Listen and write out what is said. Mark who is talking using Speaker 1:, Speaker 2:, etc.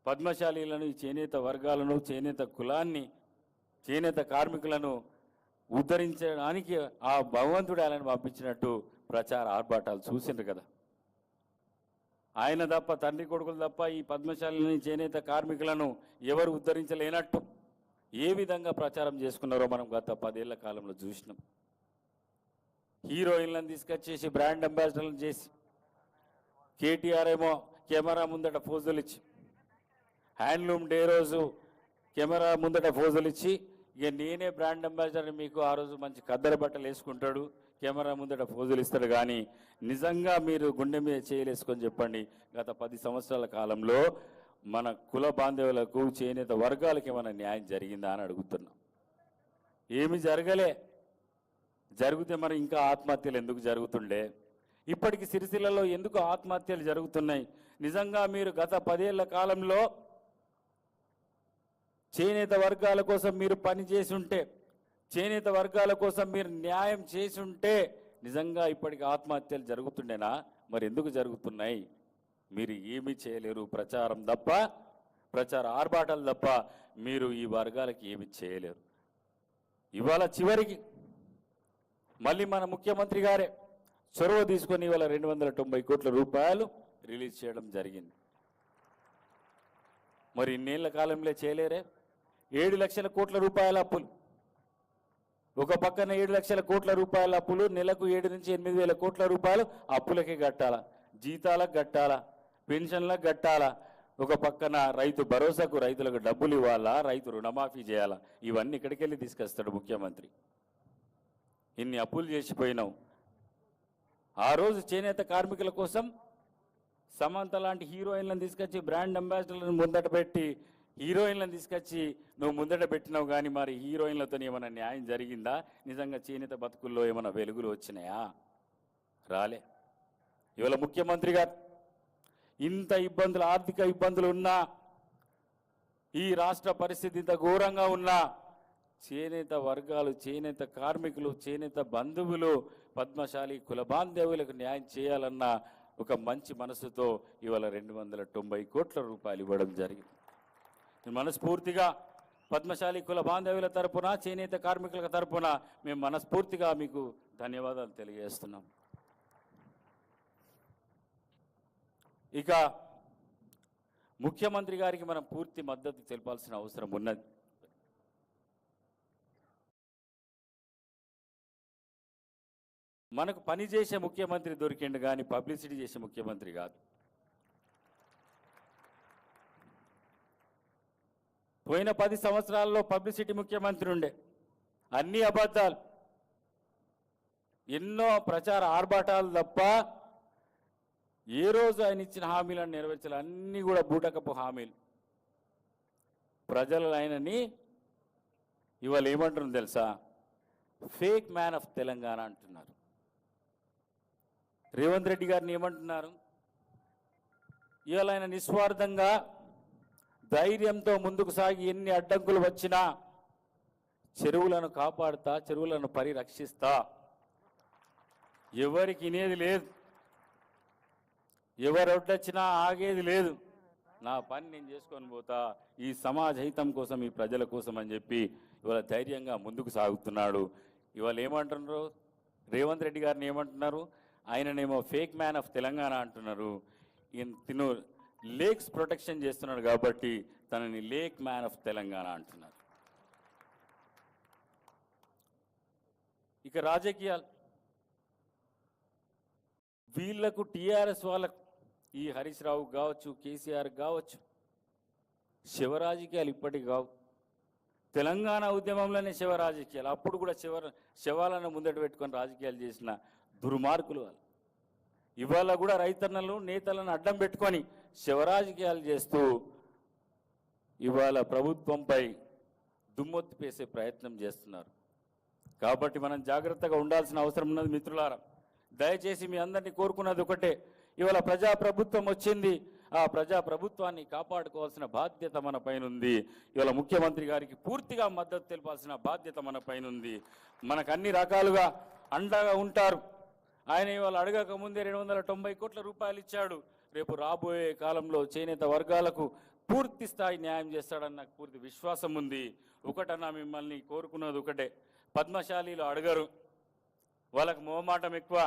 Speaker 1: పద్మశాలీలను, ఈ చేనేత వర్గాలను, చేనేత కులాన్ని, చేనేత కార్మికులను ఉద్ధరించడానికి ఆ భగవంతుడు ఆయనను పంపించినట్టు ప్రచార ఆర్భాటాలు చూసిండ్రు కదా. ఆయన తప్ప, తండ్రి కొడుకులు తప్ప ఈ పద్మశాలిని, చేనేత కార్మికులను ఎవరు ఉద్ధరించలేనట్టు ఏ విధంగా ప్రచారం చేసుకున్నారో మనం గత 10 ఏళ్ల కాలంలో చూసినాం. హీరోయిన్లను తీసుకొచ్చేసి బ్రాండ్ అంబాసిడర్లను చేసి, కేటీఆర్ ఏమో కెమెరా ముందట ఫోజులు ఇచ్చి, హ్యాండ్లూమ్ డే రోజు కెమెరా ముందట ఫోజులు ఇచ్చి, ఇక నేనే బ్రాండ్ అంబాసిడర్, మీకు ఆ రోజు మంచి కద్దర బట్టలు వేసుకుంటాడు, కెమెరా ముందట ఫోజులు ఇస్తాడు. కానీ నిజంగా మీరు గుండె మీద చేయలేసుకొని చెప్పండి, గత 10 సంవత్సరాల కాలంలో మన కుల బాంధవులకు, చేనేత వర్గాలకు ఏమైనా న్యాయం జరిగిందా అని అడుగుతున్నాం. ఏమి జరగలే. జరిగితే మరి ఇంకా ఆత్మహత్యలు ఎందుకు జరుగుతుండే? ఇప్పటికి సిరిసిల్లలో ఎందుకు ఆత్మహత్యలు జరుగుతున్నాయి? నిజంగా మీరు గత 10 ఏళ్ల కాలంలో చేనేత వర్గాల కోసం మీరు పనిచేసి ఉంటే, చేనేత వర్గాల కోసం మీరు న్యాయం చేసి ఉంటే నిజంగా ఇప్పటికి ఆత్మహత్యలు జరుగుతుండేనా? మరి ఎందుకు జరుగుతున్నాయి? మీరు ఏమీ చేయలేరు. ప్రచారం తప్ప, ప్రచార ఆర్భాటాలు తప్ప మీరు ఈ వర్గాలకి ఏమీ చేయలేరు. ఇవాళ చివరికి మళ్ళీ మన ముఖ్యమంత్రి గారే చొరవ తీసుకొని ఇవాళ 290 కోట్ల రూపాయలు రిలీజ్ చేయడం జరిగింది. మరి ఇన్నేళ్ల కాలంలో చేయలేరే? 7 లక్షల కోట్ల రూపాయల అప్పులు, ఒక పక్కన 7 లక్షల కోట్ల రూపాయల అప్పులు, నెలకు 7 నుంచి 8 వేల కోట్ల రూపాయలు అప్పులకే కట్టాలా, జీతాలకు కట్టాలా, పెన్షన్లకు కట్టాలా, ఒక పక్కన రైతు భరోసాకు రైతులకు డబ్బులు ఇవ్వాలా, రైతు రుణమాఫీ చేయాలా. ఇవన్నీ ఇక్కడికి వెళ్ళి తీసుకొస్తాడు ముఖ్యమంత్రి. ఇన్ని అప్పులు చేసిపోయినావు. ఆ రోజు చేనేత కార్మికుల కోసం సమంత లాంటి హీరోయిన్లను తీసుకొచ్చి, బ్రాండ్ అంబాసిడర్లను ముందట పెట్టి, హీరోయిన్లను తీసుకొచ్చి నువ్వు ముందట పెట్టినావు. కానీ మరి హీరోయిన్లతో ఏమైనా న్యాయం జరిగిందా? నిజంగా చేనేత బతుకుల్లో ఏమైనా వెలుగులు వచ్చినాయా? రాలే. ఇవాళ ముఖ్యమంత్రి గారు ఇంత ఇబ్బందులు, ఆర్థిక ఇబ్బందులు ఉన్నా, ఈ రాష్ట్ర పరిస్థితి ఇంత ఘోరంగా ఉన్నా, చేనేత వర్గాలు, చేనేత కార్మికులు, చేనేత బంధువులు, పద్మశాలి కుల బాంధవులకు న్యాయం చేయాలన్న ఒక మంచి మనసుతో ఇవాళ 290 కోట్ల రూపాయలు ఇవ్వడం జరిగింది. మనస్ఫూర్తిగా పద్మశాలి కుల బాంధవుల తరపున, చేనేత కార్మికుల తరపున మేము మనస్ఫూర్తిగా మీకు ధన్యవాదాలు తెలియజేస్తున్నాం. ఇక ముఖ్యమంత్రి గారికి మనం పూర్తి మద్దతు తెలపాల్సిన అవసరం ఉన్నది. మనకు పని చేసే ముఖ్యమంత్రి దొరికిండు కానీ పబ్లిసిటీ చేసే ముఖ్యమంత్రి కాదు. పోయిన 10 సంవత్సరాల్లో పబ్లిసిటీ ముఖ్యమంత్రి ఉండే, అన్ని అబద్ధాలు, ఎన్నో ప్రచార ఆర్భాటాలు తప్ప ఏ రోజు ఆయన ఇచ్చిన హామీలను నెరవేర్చాలి, అన్నీ కూడా బూటకపు హామీలు. ప్రజలు ఆయనని ఇవాళ ఏమంటున్నారు తెలుసా? ఫేక్ మ్యాన్ ఆఫ్ తెలంగాణ అంటున్నారు. రేవంత్ రెడ్డి గారిని ఏమంటున్నారు? ఇవాళ ఆయన నిస్వార్థంగా, ధైర్యంతో ముందుకు సాగి ఎన్ని అడ్డంకులు వచ్చినా చెరువులను కాపాడుతా, చెరువులను పరిరక్షిస్తా, ఎవరికి ఇనేది లేదు, ఎవరు ఒడ్డొచ్చినా ఆగేది లేదు, నా పని నేను చేసుకొని పోతా, ఈ సమాజ హితం కోసం, ఈ ప్రజల కోసం అని చెప్పి ఇవాళ ధైర్యంగా ముందుకు సాగుతున్నాడు. ఇవాళ ఏమంటున్నారు? రేవంత్ రెడ్డి గారిని ఏమంటున్నారు? ఆయననేమో ఫేక్ మ్యాన్ ఆఫ్ తెలంగాణ అంటున్నారు. తిను లేక్స్ ప్రొటెక్షన్ చేస్తున్నాడు కాబట్టి తనని లేక్ మ్యాన్ ఆఫ్ తెలంగాణ అంటున్నారు. ఇక రాజకీయాలు, వీళ్లకు, టీఆర్ఎస్ వాళ్ళకు, ఈ హరీష్ రావు కావచ్చు, కేసీఆర్ కావచ్చు, శివరాజకీయాలు ఇప్పటికి కావు. తెలంగాణ ఉద్యమంలోనే శివరాజకీయాలు. అప్పుడు కూడా శవాలను ముందట పెట్టుకొని రాజకీయాలు చేసిన దుర్మార్గులు వాళ్ళు. ఇవాళ కూడా రైతన్నలు, నేతలను అడ్డం పెట్టుకొని శివరాజకీయాలు చేస్తూ ఇవాళ ప్రభుత్వంపై దుమ్మెత్తిపేసే ప్రయత్నం చేస్తున్నారు. కాబట్టి మనం జాగ్రత్తగా ఉండాల్సిన అవసరం ఉన్నది మిత్రులారా. దయచేసి మీ అందరినీ కోరుకున్నది ఒకటే, ఇవాళ ప్రజాప్రభుత్వం వచ్చింది, ఆ ప్రజాప్రభుత్వాన్ని కాపాడుకోవాల్సిన బాధ్యత మన పైన ఉంది. ఇవాళ ముఖ్యమంత్రి గారికి పూర్తిగా మద్దతు తెలపాల్సిన బాధ్యత మన పైన ఉంది. మనకు అన్ని రకాలుగా అండగా ఉంటారు. ఆయన ఇవాళ అడగక ముందే 290 కోట్ల రూపాయలు ఇచ్చాడు. రేపు రాబోయే కాలంలో చేనేత వర్గాలకు పూర్తి స్థాయి న్యాయం చేస్తాడని నాకు పూర్తి విశ్వాసం ఉంది. ఒకటన్నా మిమ్మల్ని కోరుకున్నది ఒకటే, పద్మశాలీలు అడగరు, వాళ్ళకు మోమాటం ఎక్కువ.